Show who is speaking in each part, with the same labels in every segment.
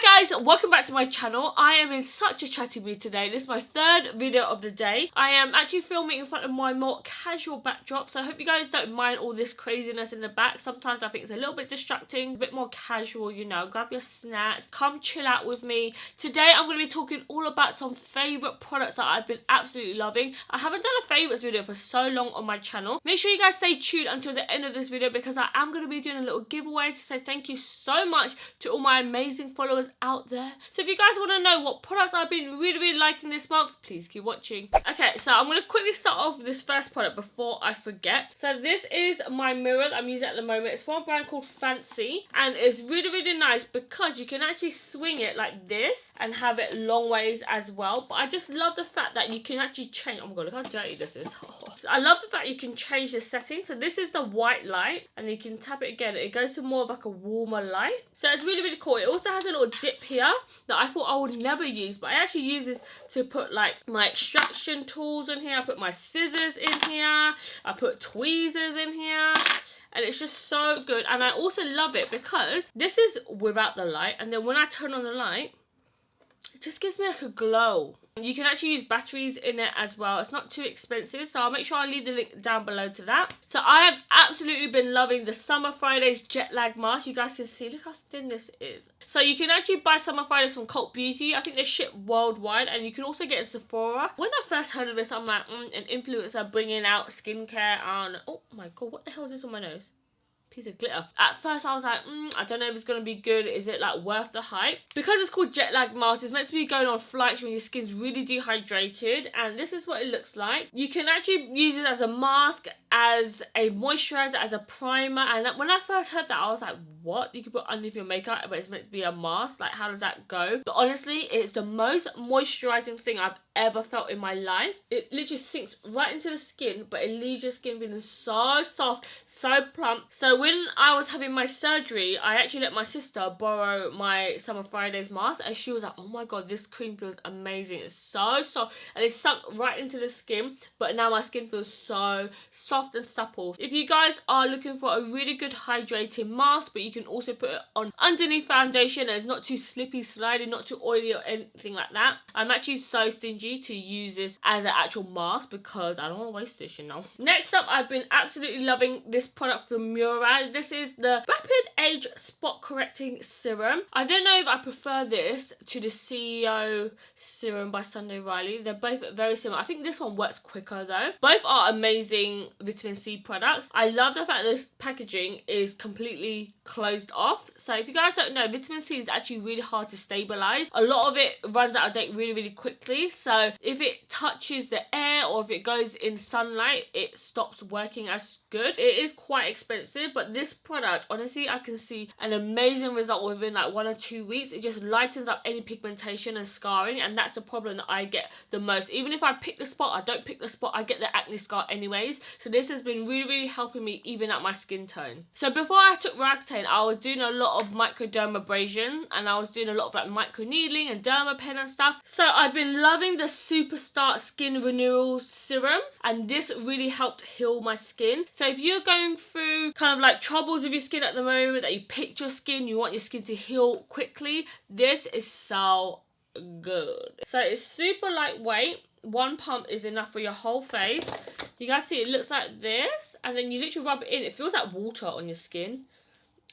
Speaker 1: Hi guys, welcome back to my channel. I am in such a chatty mood today. This is my third video of the day. I am actually filming in front of my more casual backdrop, so I hope you guys don't mind all this craziness in the back. Sometimes I think it's a little bit distracting, a bit more casual, you know. Grab your snacks, come chill out with me. Today I'm going to be talking all about some favourite products that I've been absolutely loving. I haven't done a favourites video for so long on my channel. Make sure you guys stay tuned until the end of this video because I am going to be doing a little giveaway to say thank you so much to all my amazing followers out there. So if you guys want to know what products I've been really liking this month, please keep watching. Okay, so I'm going to quickly start off with this first product before I forget. So this is my mirror that I'm using at the moment. It's from a brand called Fancy, and it's really nice because you can actually swing it like this and have it long ways as well. But I just love the fact that you can actually change. Oh my god, look how dirty this is. I love the fact you can change the setting. So this is the white light, and you can tap it again. It goes to more of like a warmer light. So it's really cool. It also has a little dip here that I thought I would never use, but I actually use this to put like my extraction tools in here. I put my scissors in here. I put tweezers in here. And it's just so good. And I also love it because this is without the light, and then when I turn on the light, it just gives me like a glow. You can actually use batteries in it as well. It's not too expensive, so I'll make sure I leave the link down below to that. So I have absolutely been loving the Summer Fridays Jet Lag Mask. You guys can see, look how thin this is. So you can actually buy Summer Fridays from Cult Beauty. I think they ship worldwide, and you can also get it at Sephora. When I first heard of this, I'm like, an influencer bringing out skincare on... Oh my god, what the hell is this on my nose? Piece of glitter. At first I was like, I don't know if it's going to be good. Is it like worth the hype? Because it's called jet lag mask, it's meant to be going on flights when your skin's really dehydrated, and this is what it looks like. You can actually use it as a mask, as a moisturizer, as a primer, and when I first heard that I was like, what? You can put underneath your makeup but it's meant to be a mask? Like, how does that go? But honestly, it's the most moisturizing thing I've ever felt in my life. It literally sinks right into the skin, but it leaves your skin feeling so soft, so plump. So when I was having my surgery, I actually let my sister borrow my Summer Fridays mask, and she was like, oh my god, this cream feels amazing. It's so soft, and it sunk right into the skin, but now my skin feels so soft and supple. If you guys are looking for a really good hydrating mask, but you can also put it on underneath foundation and it's not too slippy, slidey, not too oily or anything like that, I'm actually so stingy to use this as an actual mask because I don't want to waste this, you know. Next up, I've been absolutely loving this product from Murad. This is the Rapid Age Spot Correcting Serum. I don't know if I prefer this to the CEO Serum by Sunday Riley. They're both very similar. I think this one works quicker though. Both are amazing vitamin C products. I love the fact that this packaging is completely closed off. So if you guys don't know, vitamin C is actually really hard to stabilize. A lot of it runs out of date really quickly. So if it touches the air or if it goes in sunlight, it stops working as good. It is quite expensive, but this product, honestly, I can see an amazing result within like 1 or 2 weeks. It just lightens up any pigmentation and scarring, and that's the problem that I get the most. Even if I pick the spot, I don't pick the spot, I get the acne scar anyways. So this has been really helping me even out my skin tone. So before I took Roaccutane, I was doing a lot of microdermabrasion, and I was doing a lot of like micro needling and dermapen and stuff. So I've been loving the Superstart Skin Renewal Serum, and this really helped heal my skin. So if you're going through kind of like troubles with your skin at the moment, that you picked your skin, you want your skin to heal quickly, this is so good. So it's super lightweight. 1 pump is enough for your whole face. You guys see it looks like this, and then you literally rub it in. It feels like water on your skin,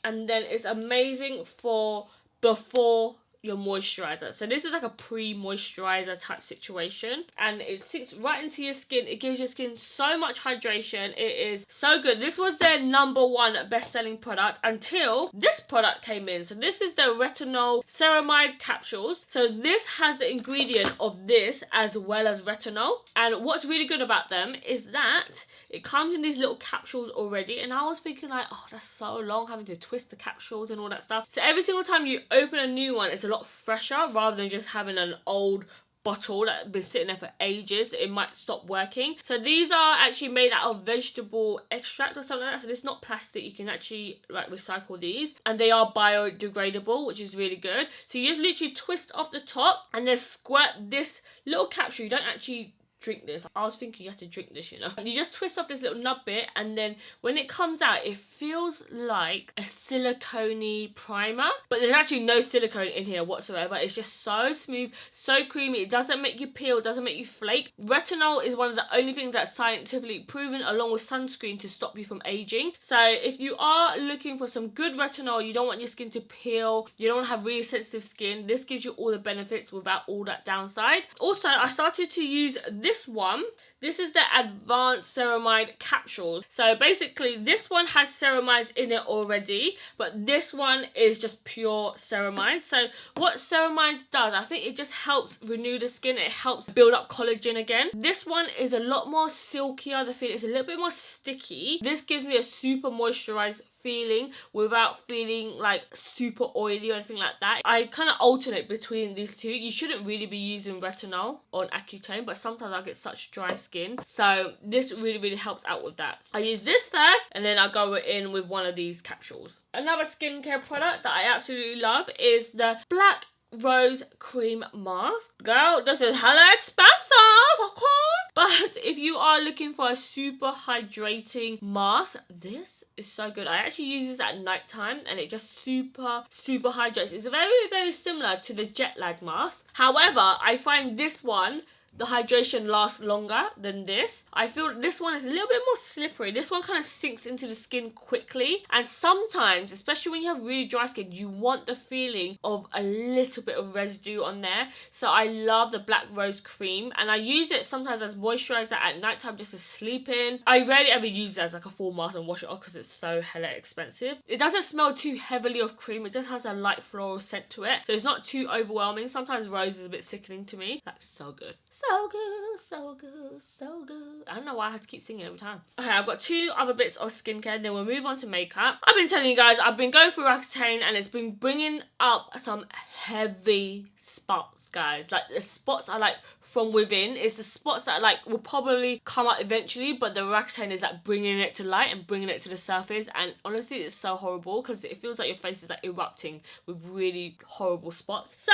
Speaker 1: and then it's amazing for before your moisturizer. So this is like a pre-moisturizer type situation, and it sinks right into your skin. It gives your skin so much hydration. It is so good. This was their #1 best-selling product until this product came in. So this is the retinol ceramide capsules. So this has the ingredient of this as well as retinol, and what's really good about them is that it comes in these little capsules already, and I was thinking like, oh, that's so long having to twist the capsules and all that stuff. So every single time you open a new one, it's a lot fresher rather than just having an old bottle that's been sitting there for ages. It might stop working. So these are actually made out of vegetable extract or something like that, so it's not plastic. You can actually like recycle these, and they are biodegradable, which is really good. So you just literally twist off the top and then squirt this little capsule. You don't actually drink this. I was thinking you have to drink this, you know. You just twist off this little nub bit, and then when it comes out, it feels like a silicone-y primer, but there's actually no silicone in here whatsoever. It's just so smooth, so creamy. It doesn't make you peel, doesn't make you flake. Retinol is one of the only things that's scientifically proven, along with sunscreen, to stop you from aging. So if you are looking for some good retinol, you don't want your skin to peel, you don't want to have really sensitive skin, this gives you all the benefits without all that downside. Also, I started to use this one. This is the Advanced Ceramide Capsules. So basically, this one has ceramides in it already, but this one is just pure ceramide. So what ceramides does, I think it just helps renew the skin. It helps build up collagen again. This one is a lot more silkier. The feel is a little bit more sticky. This gives me a super moisturized feeling without feeling like super oily or anything like that. I kind of alternate between these two. You shouldn't really be using retinol on Accutane, but sometimes I get such dry skin, so this really helps out with that. I use this first, and then I'll go in with one of these capsules. Another skincare product that I absolutely love is the Black Rose Cream Mask. Girl, this is hella expensive, of course, but if you are looking for a super hydrating mask, this is so good. I actually use this at night time, and it just super hydrates. It's very similar to the jet lag mask. However, I find this one, the hydration lasts longer than this. I feel this one is a little bit more slippery. This one kind of sinks into the skin quickly, and sometimes, especially when you have really dry skin, you want the feeling of a little bit of residue on there. So I love the Black Rose Cream, and I use it sometimes as moisturizer at night time just to sleep in. I rarely ever use it as like a full mask and wash it off because it's so hella expensive. It doesn't smell too heavily of cream. It just has a light floral scent to it, so it's not too overwhelming. Sometimes rose is a bit sickening to me. That's so good. So good, so good, so good. I don't know why I have to keep singing every time. Okay, I've got two other bits of skincare, then we'll move on to makeup. I've been telling you guys, I've been going through Accutane, and it's been bringing up some heavy spots, guys. Like, the spots are like from within. It's the spots that like will probably come out eventually, but the Accutane is like bringing it to light and bringing it to the surface, and honestly it's so horrible because it feels like your face is like erupting with really horrible spots. So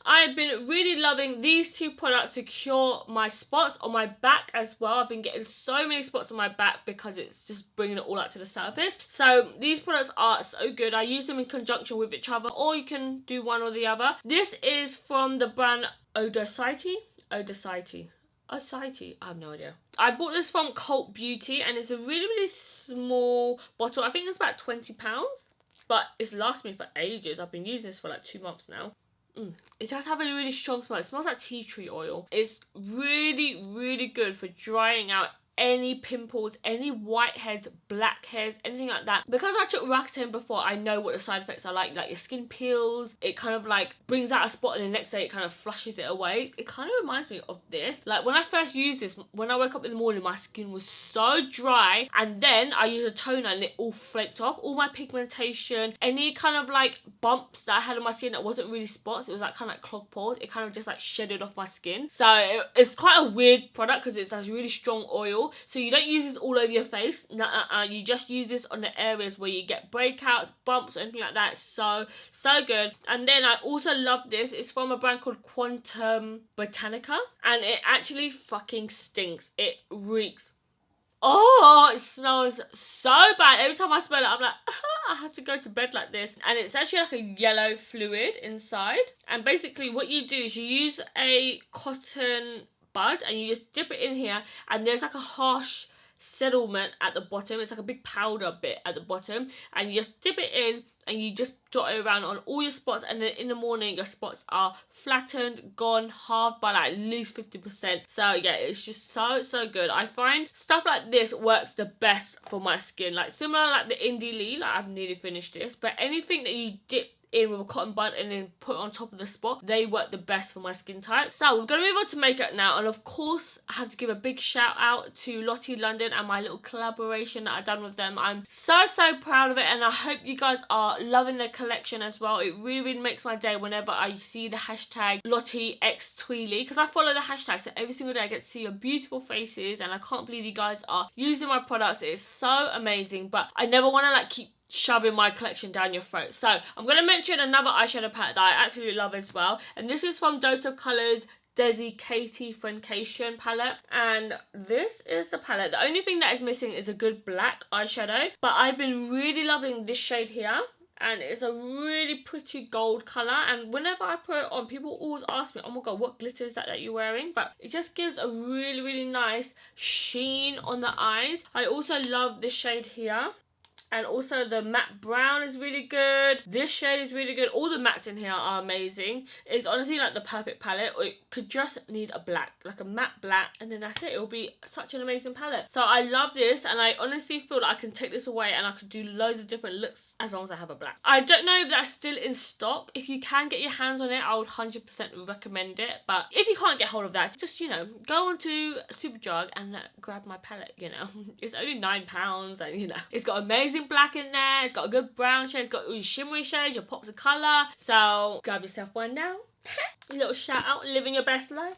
Speaker 1: I've been really loving these two products to cure my spots on my back as well. I've been getting so many spots on my back because it's just bringing it all out to the surface. So these products are so good. I use them in conjunction with each other, or you can do one or the other. This is from the brand Odacite. I have no idea. I bought this from Cult Beauty, and it's a really small bottle. I think it's about £20, but it's lasted me for ages. I've been using this for like 2 months now. It does have a really strong smell. It smells like tea tree oil. It's really good for drying out any pimples, any whiteheads, blackheads, anything like that. Because I took Accutane before, I know what the side effects are like your skin peels, it kind of like brings out a spot, and the next day it kind of flushes it away. It kind of reminds me of this. Like, when I first used this, when I woke up in the morning, my skin was so dry, and then I used a toner and it all flaked off. All my pigmentation, any kind of like bumps that I had on my skin that wasn't really spots, it was like kind of like clogged pores, it kind of just like shedded off my skin. So it's quite a weird product because it's a really strong oil. So you don't use this all over your face. You just use this on the areas where you get breakouts, bumps, or anything like that. So good. And then I also love this. It's from a brand called Quantum Botanica, and it actually fucking stinks. It reeks. Oh, it smells so bad. Every time I smell it, I'm like, I have to go to bed like this. And it's actually like a yellow fluid inside. And basically what you do is you use a cotton bud, and you just dip it in here, and there's like a harsh settlement at the bottom. It's like a big powder bit at the bottom, and you just dip it in, and you just dot it around on all your spots, and then in the morning your spots are flattened, gone, halved by like at least 50%. So yeah, it's just so good. I find stuff like this works the best for my skin, like similar like the Indie Lee. Like, I've nearly finished this, but anything that you dip in with a cotton bud and then put on top of the spot, they work the best for my skin type. So we're gonna move on to makeup now, and of course I have to give a big shout out to Lottie London and my little collaboration that I've done with them. I'm so proud of it, and I hope you guys are loving their collection as well. It really makes my day whenever I see the hashtag Lottie x Thuyl, because I follow the hashtag, so every single day I get to see your beautiful faces, and I can't believe you guys are using my products. It is so amazing, but I never want to like keep shoving my collection down your throat. So I'm going to mention another eyeshadow palette that I absolutely love as well, and this is from Dose of Colours Desi Katie Friendcation palette, and this is the palette. The only thing that is missing is a good black eyeshadow, but I've been really loving this shade here. And it's a really pretty gold colour, and whenever I put it on, people always ask me, oh my god, what glitter is that you're wearing? But it just gives a really, really nice sheen on the eyes. I also love this shade here. And also the matte brown is really good. This shade is really good. All the mattes in here are amazing. It's honestly like the perfect palette. It could just need a black, like a matte black, and then that's it. It will be such an amazing palette. So I love this, and I honestly feel like I can take this away and I could do loads of different looks as long as I have a black. I don't know if that's still in stock. If you can get your hands on it, I would 100% recommend it. But if you can't get hold of that, just, you know, go onto Superdrug and grab my palette, you know. It's only £9, and, you know, it's got amazing black in there, it's got a good brown shade, it's got all your shimmery shades, your pops of colour. So grab yourself one now. A little shout out, living your best life.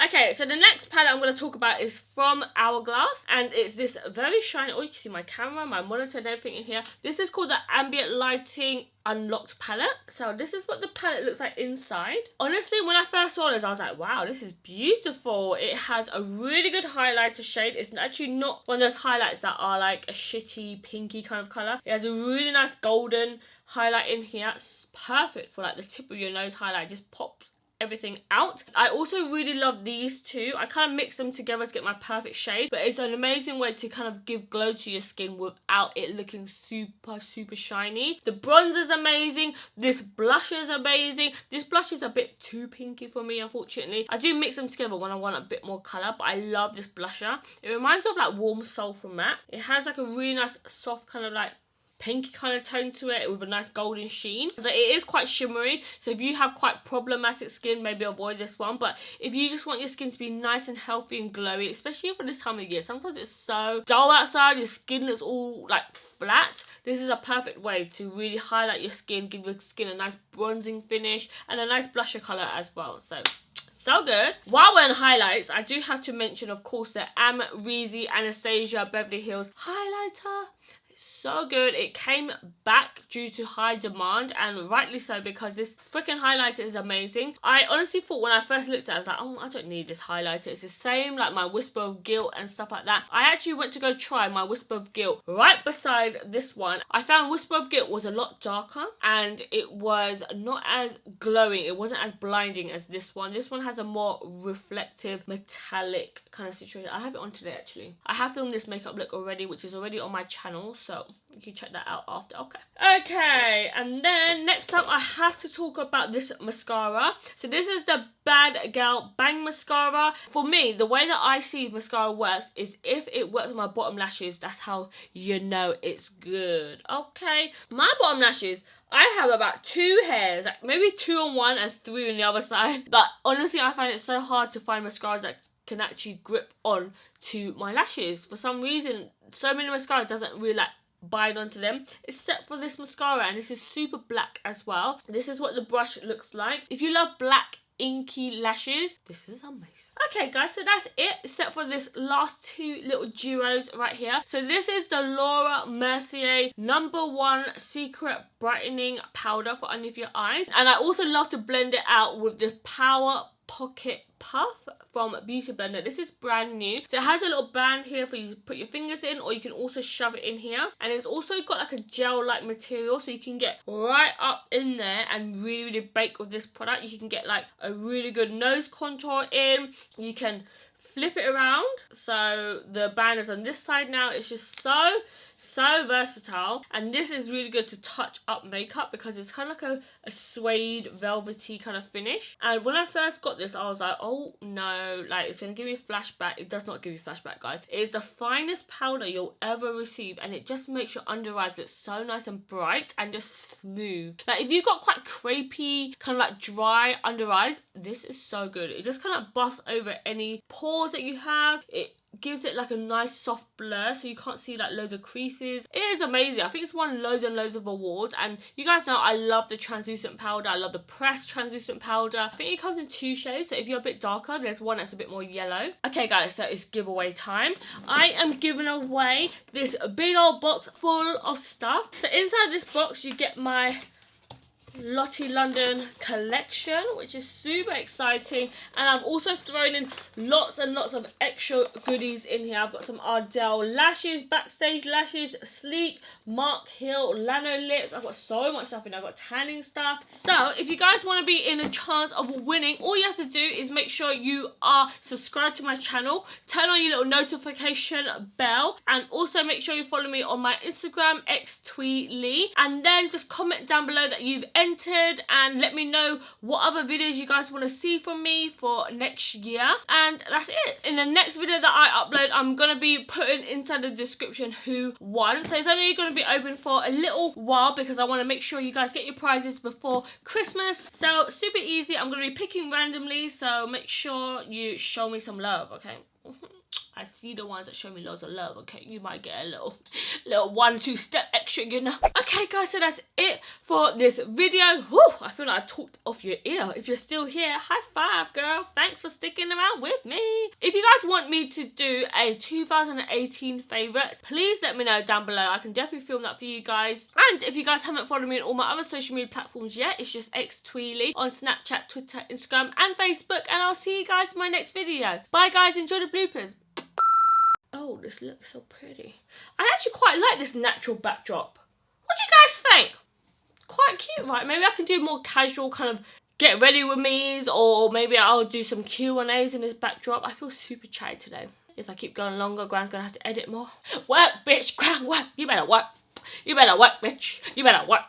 Speaker 1: Okay, so the next palette I'm going to talk about is from Hourglass, and it's this very shiny, oh, you can see my camera, my monitor and everything in here. This is called the Ambient Lighting Unlocked palette. So this is what the palette looks like inside. Honestly, when I first saw this, I was like, wow, this is beautiful. It has a really good highlighter shade. It's actually not one of those highlights that are like a shitty pinky kind of colour. It has a really nice golden highlight in here. It's perfect for like the tip of your nose highlight. It just pops everything out. I also really love these two. I kind of mix them together to get my perfect shade, but it's an amazing way to kind of give glow to your skin without it looking super shiny. The bronzer is amazing. This blush is amazing. This blush is a bit too pinky for me, unfortunately. I do mix them together when I want a bit more colour, but I love this blusher. It reminds me of like Warm Sulphur Matte. It has like a really nice soft kind of like pinky kind of tone to it with a nice golden sheen. So it is quite shimmery, so if you have quite problematic skin, maybe avoid this one. But if you just want your skin to be nice and healthy and glowy, especially for this time of year, sometimes it's so dull outside, your skin is all like flat, this is a perfect way to really highlight your skin, give your skin a nice bronzing finish and a nice blusher colour as well. So good. While we're on highlights, I do have to mention, of course, the Amrezy Anastasia Beverly Hills highlighter. So good. It came back due to high demand, and rightly so, because this freaking highlighter is amazing. I honestly thought when I first looked at it, I was like, oh, I don't need this highlighter. It's the same like my Whisper of Guilt and stuff like that. I actually went to go try my Whisper of Guilt right beside this one. I found Whisper of Guilt was a lot darker and it was not as glowing. It wasn't as blinding as this one. This one has a more reflective metallic kind of situation. I have it on today actually. I have filmed this makeup look already, which is already on my channel, so you can check that out after. Okay, and then next up I have to talk about this mascara. So this is the BADgal Bang Mascara. For me, the way that I see mascara works is if it works on my bottom lashes, that's how you know it's good. Okay, my bottom lashes, I have about 2 hairs, like maybe 2 on one and 3 on the other side. But honestly, I find it so hard to find mascaras that can actually grip on to my lashes. For some reason, so many mascaras doesn't really like bind onto them, except for this mascara, and this is super black as well. This is what the brush looks like. If you love black inky lashes, this is amazing. Okay guys, so that's it except for this last 2 little duos right here. So this is the Laura Mercier #1 Secret Brightening Powder for underneath your eyes, and I also love to blend it out with this Power Pocket Puff from Beauty Blender. This is brand new. So it has a little band here for you to put your fingers in, or you can also shove it in here. And it's also got like a gel-like material, so you can get right up in there and really bake with this product. You can get like a really good nose contour in. You can flip it around, so the band is on this side now. It's just so versatile, and this is really good to touch up makeup because it's kind of like a suede velvety kind of finish. And when I first got this, I was like, oh no, like it's gonna give me a flashback. It does not give you flashback, guys. It is the finest powder you'll ever receive, and it just makes your under eyes look so nice and bright and just smooth. Like if you've got quite crepey, kind of like dry under eyes, this is so good. It just kind of buffs over any pores that you have. It gives it like a nice soft blur, so you can't see like loads of creases. It is amazing. I think it's won loads and loads of awards, and you guys know I love the translucent powder. I love the pressed translucent powder. I think it comes in 2 shades, so if you're a bit darker, there's one that's a bit more yellow. Okay guys, so it's giveaway time. I am giving away this big old box full of stuff. So inside this box you get my Lottie London collection, which is super exciting, and I've also thrown in lots and lots of extra goodies in here. I've got some Ardell lashes, backstage lashes, sleek, Mark Hill, Lano lips. I've got so much stuff in there. I've got tanning stuff. So if you guys want to be in a chance of winning, all you have to do is make sure you are subscribed to my channel, turn on your little notification bell, and also make sure you follow me on my Instagram, xtweely, and then just comment down below that you've entered and let me know what other videos you guys want to see from me for next year. And that's it. In the next video that I upload, I'm going to be putting inside the description who won. So it's only going to be open for a little while because I want to make sure you guys get your prizes before Christmas. So super easy. I'm going to be picking randomly, so make sure you show me some love, okay? I see the ones that show me loads of love, okay? You might get a little 1-2 step extra, you know? Okay, guys, so that's it for this video. Whew, I feel like I talked off your ear. If you're still here, high five, girl. Thanks for sticking around with me. If you guys want me to do a 2018 favourites, please let me know down below. I can definitely film that for you guys. And if you guys haven't followed me on all my other social media platforms yet, it's just xtweely on Snapchat, Twitter, Instagram, and Facebook. And I'll see you guys in my next video. Bye, guys. Enjoy the bloopers. Oh, this looks so pretty. I actually quite like this natural backdrop. What do you guys think? Quite cute, right? Maybe I can do more casual kind of get ready with me's, or maybe I'll do some Q&As in this backdrop. I feel super chatty today. If I keep going longer, Gran's gonna have to edit more. Work, bitch. Gran, work. You better work. You better work, bitch. You better work.